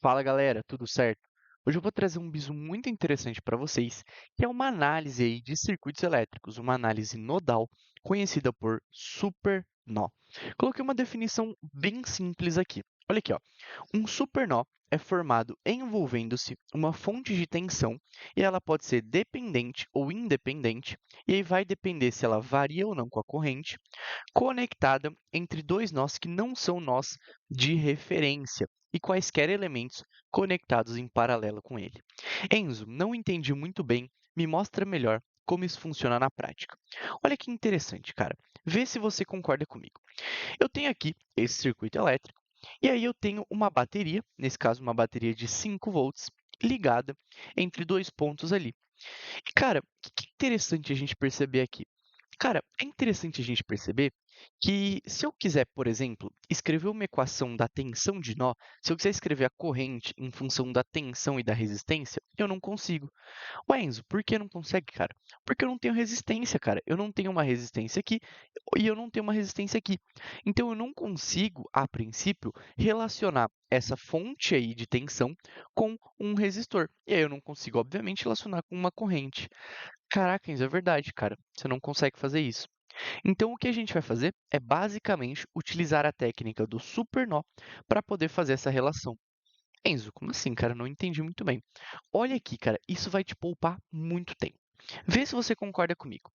Fala galera, tudo certo? Hoje eu vou trazer um bizu muito interessante para vocês, que é uma análise aí de circuitos elétricos, uma análise nodal, conhecida por supernó. Coloquei uma definição bem simples aqui. Olha aqui, ó. Um supernó é formado envolvendo-se uma fonte de tensão e ela pode ser dependente ou independente, e aí vai depender se ela varia ou não com a corrente, conectada entre dois nós que não são nós de referência e quaisquer elementos conectados em paralelo com ele. Enzo, não entendi muito bem, me mostra melhor como isso funciona na prática. Olha que interessante, cara. Vê se você concorda comigo. Eu tenho aqui esse circuito elétrico e aí eu tenho uma bateria, nesse caso uma bateria de 5 volts, ligada entre dois pontos ali. E, cara, o que é interessante a gente perceber aqui? Cara, é interessante a gente perceber que se eu quiser, por exemplo, escrever uma equação da tensão de nó, se eu quiser escrever a corrente em função da tensão e da resistência, eu não consigo. Ué, Enzo, por que não consegue, cara? Porque eu não tenho resistência, cara. Eu não tenho uma resistência aqui e eu não tenho uma resistência aqui. Então eu não consigo, a princípio, relacionar essa fonte aí de tensão com um resistor. E aí eu não consigo, obviamente, relacionar com uma corrente. Caraca, Enzo, é verdade, cara. Você não consegue fazer isso. Então, o que a gente vai fazer é basicamente utilizar a técnica do supernó para poder fazer essa relação. Enzo, como assim, cara? Não entendi muito bem. Olha aqui, cara, isso vai te poupar muito tempo. Vê se você concorda comigo.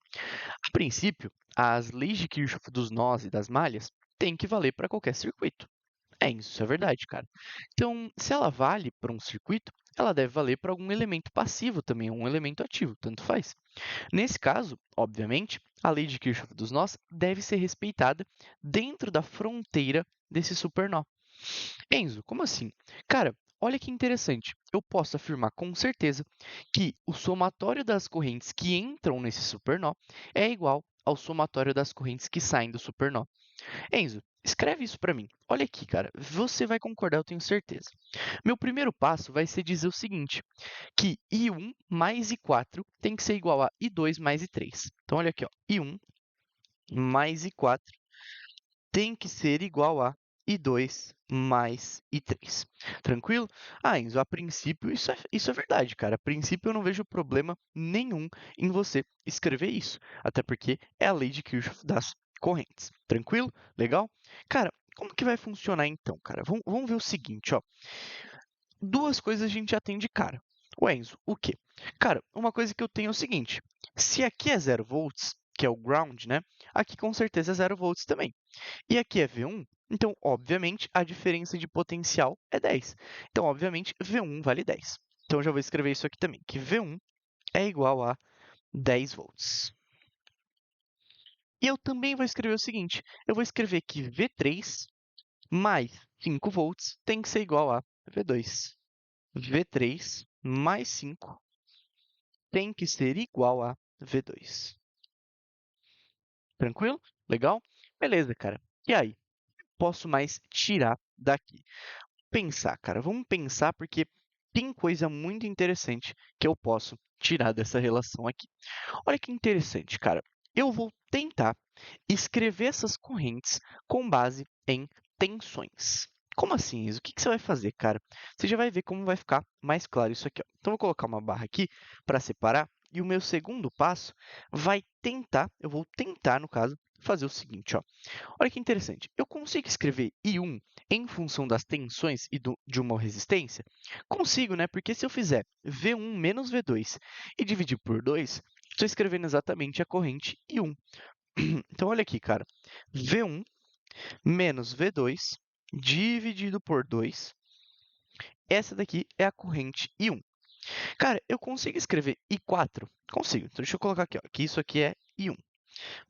A princípio, as leis de Kirchhoff dos nós e das malhas têm que valer para qualquer circuito. Isso é verdade, cara. Então, se ela vale para um circuito, ela deve valer para algum elemento passivo também, um elemento ativo, tanto faz. Nesse caso, obviamente, a lei de Kirchhoff dos nós deve ser respeitada dentro da fronteira desse supernó. Enzo, como assim? Cara, olha que interessante. Eu posso afirmar com certeza que o somatório das correntes que entram nesse supernó é igual ao somatório das correntes que saem do supernó. Enzo, escreve isso para mim. Olha aqui, cara, você vai concordar, eu tenho certeza. Meu primeiro passo vai ser dizer o seguinte, que I1 mais I4 tem que ser igual a I2 mais I3. Então, olha aqui, ó, I1 mais I4 tem que ser igual a I2 mais I3. Tranquilo? Ah, Enzo, a princípio isso é verdade, cara. A princípio eu não vejo problema nenhum em você escrever isso, até porque é a lei de Kirchhoff das correntes. Tranquilo? Legal? Cara, como que vai funcionar então, cara? Vamos ver o seguinte, ó. Duas coisas a gente já tem de cara. O Enzo, o quê? Cara, uma coisa que eu tenho é o seguinte: se aqui é 0 volts, que é o ground, né? Aqui com certeza é 0 volts também. E aqui é V1, então, obviamente, a diferença de potencial é 10. Então, obviamente, V1 vale 10. Então, eu já vou escrever isso aqui também, que V1 é igual a 10 volts. E eu também vou escrever o seguinte: eu vou escrever que V3 mais 5 volts tem que ser igual a V2. V3 mais 5 tem que ser igual a V2. Tranquilo? Legal? Beleza, cara. E aí? Posso mais tirar daqui? Pensar, cara. Vamos pensar porque tem coisa muito interessante que eu posso tirar dessa relação aqui. Olha que interessante, cara. Eu vou tentar escrever essas correntes com base em tensões. Como assim, Isa? O que você vai fazer, cara? Você já vai ver como vai ficar mais claro isso aqui, ó. Então, eu vou colocar uma barra aqui para separar. E o meu segundo passo vai tentar, eu vou tentar, no caso, fazer o seguinte, ó. Olha que interessante. Eu consigo escrever I1 em função das tensões e de uma resistência? Consigo, né? Porque se eu fizer V1 menos V2 e dividir por 2, estou escrevendo exatamente a corrente I1. Então, olha aqui, cara. V1 menos V2 dividido por 2. Essa daqui é a corrente I1. Cara, eu consigo escrever I4? Consigo. Então, deixa eu colocar aqui, ó, que isso aqui é I1.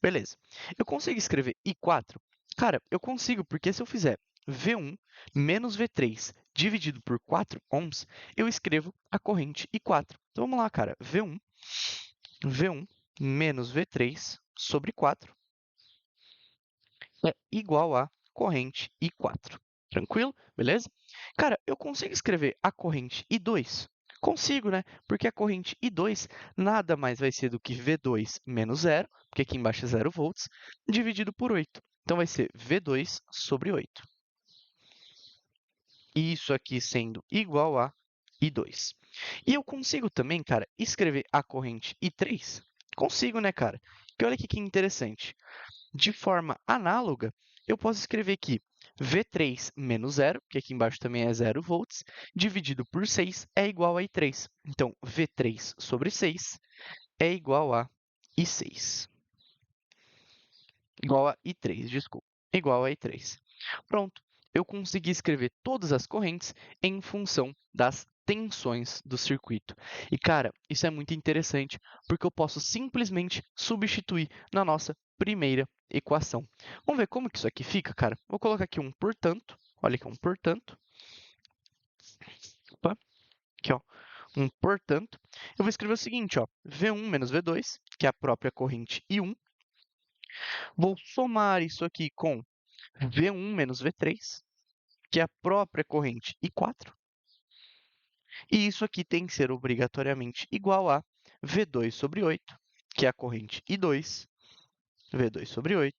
Beleza. Eu consigo escrever I4? Cara, eu consigo, porque se eu fizer V1 menos V3 dividido por 4 ohms, eu escrevo a corrente I4. Então, vamos lá, cara. V1 menos V3 sobre 4 é igual a corrente I4. Tranquilo? Beleza? Cara, eu consigo escrever a corrente I2? Consigo, né? Porque a corrente I2 nada mais vai ser do que V2 menos 0, porque aqui embaixo é 0 volts, dividido por 8. Então, vai ser V2 sobre 8. isso aqui sendo igual a I2. E eu consigo também, cara, escrever a corrente I3? Consigo, né, cara? Porque olha aqui que interessante. De forma análoga, eu posso escrever que V3 menos zero, que aqui embaixo também é 0 volts, dividido por 6 é igual a I3. Então, V3 sobre 6 é igual a I6. Igual a I3, desculpa. Igual a I3. Pronto, eu consegui escrever todas as correntes em função das tensões do circuito. E, cara, isso é muito interessante, porque eu posso simplesmente substituir na nossa primeira equação. Vamos ver como que isso aqui fica, cara? Vou colocar aqui um portanto. Olha aqui, um portanto. Opa, aqui, ó. Um portanto. Eu vou escrever o seguinte, ó. V1 menos V2, que é a própria corrente I1. Vou somar isso aqui com V1 menos V3, que é a própria corrente I4. E isso aqui tem que ser obrigatoriamente igual a V2 sobre 8, que é a corrente I2, V2 sobre 8,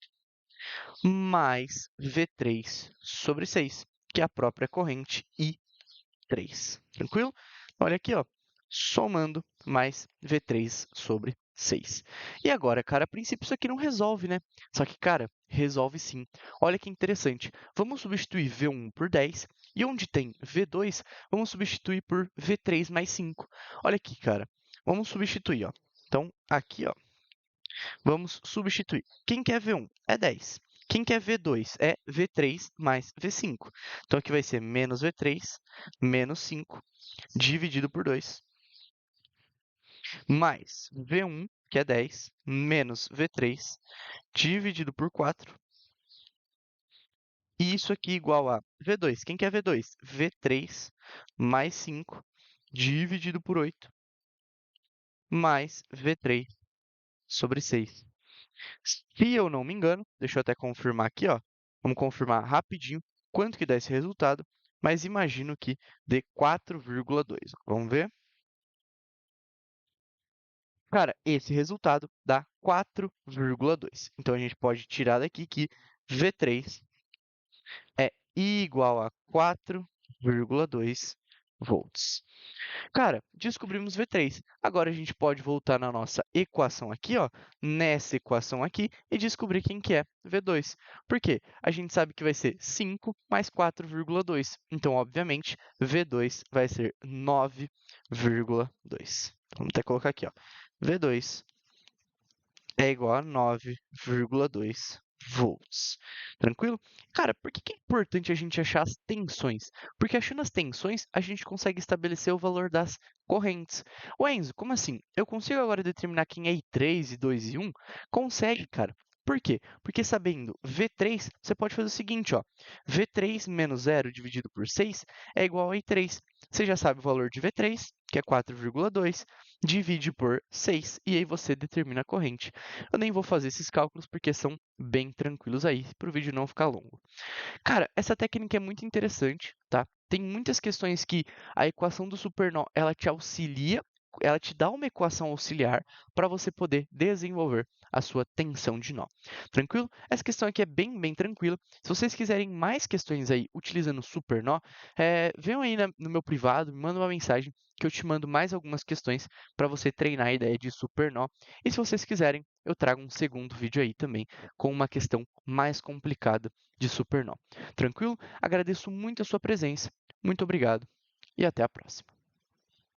mais V3 sobre 6, que é a própria corrente I3. Tranquilo? Olha aqui, ó, somando mais V3 sobre 6. E agora, cara, a princípio isso aqui não resolve, né? Só que, cara, resolve sim. Olha que interessante. Vamos substituir V1 por 10 e onde tem V2, vamos substituir por V3 mais 5. Olha aqui, cara. Vamos substituir, ó. Então, aqui, ó, vamos substituir. Quem quer V1 é 10. Quem quer V2 é V3 mais V5. Então, aqui vai ser menos V3 menos 5 dividido por 2, mais V1, que é 10, menos V3, dividido por 4. E isso aqui igual a V2. Quem quer V2? V3 mais 5, dividido por 8, mais V3 sobre 6. Se eu não me engano, deixa eu até confirmar aqui, ó. Vamos confirmar rapidinho quanto que dá esse resultado, mas imagino que dê 4,2. Vamos ver? Cara, esse resultado dá 4,2. Então, a gente pode tirar daqui que V3 é igual a 4,2 volts. Cara, descobrimos V3. Agora a gente pode voltar na nossa equação aqui, ó, nessa equação aqui, e descobrir quem que é V2. Por quê? A gente sabe que vai ser 5 mais 4,2. Então, obviamente, V2 vai ser 9,2. Vamos até colocar aqui, ó. V2 é igual a 9,2 volts. Tranquilo? Cara, por que é importante a gente achar as tensões? Porque achando as tensões, a gente consegue estabelecer o valor das correntes. Ô Enzo, como assim? Eu consigo agora determinar quem é I3, I2 e I1? Consegue, cara. Por quê? Porque sabendo V3, você pode fazer o seguinte, ó. V3 menos 0 dividido por 6 é igual a I3. Você já sabe o valor de V3, que é 4,2, divide por 6 e aí você determina a corrente. Eu nem vou fazer esses cálculos porque são bem tranquilos aí, para o vídeo não ficar longo. Cara, essa técnica é muito interessante, tá? Tem muitas questões que a equação do supernó, ela te auxilia, ela te dá uma equação auxiliar para você poder desenvolver a sua tensão de nó. Tranquilo? Essa questão aqui é bem tranquila. Se vocês quiserem mais questões aí utilizando supernó, venham aí no meu privado, me manda uma mensagem que eu te mando mais algumas questões para você treinar a ideia de supernó. E se vocês quiserem, eu trago um segundo vídeo aí também com uma questão mais complicada de supernó. Tranquilo? Agradeço muito a sua presença, muito obrigado e até a próxima.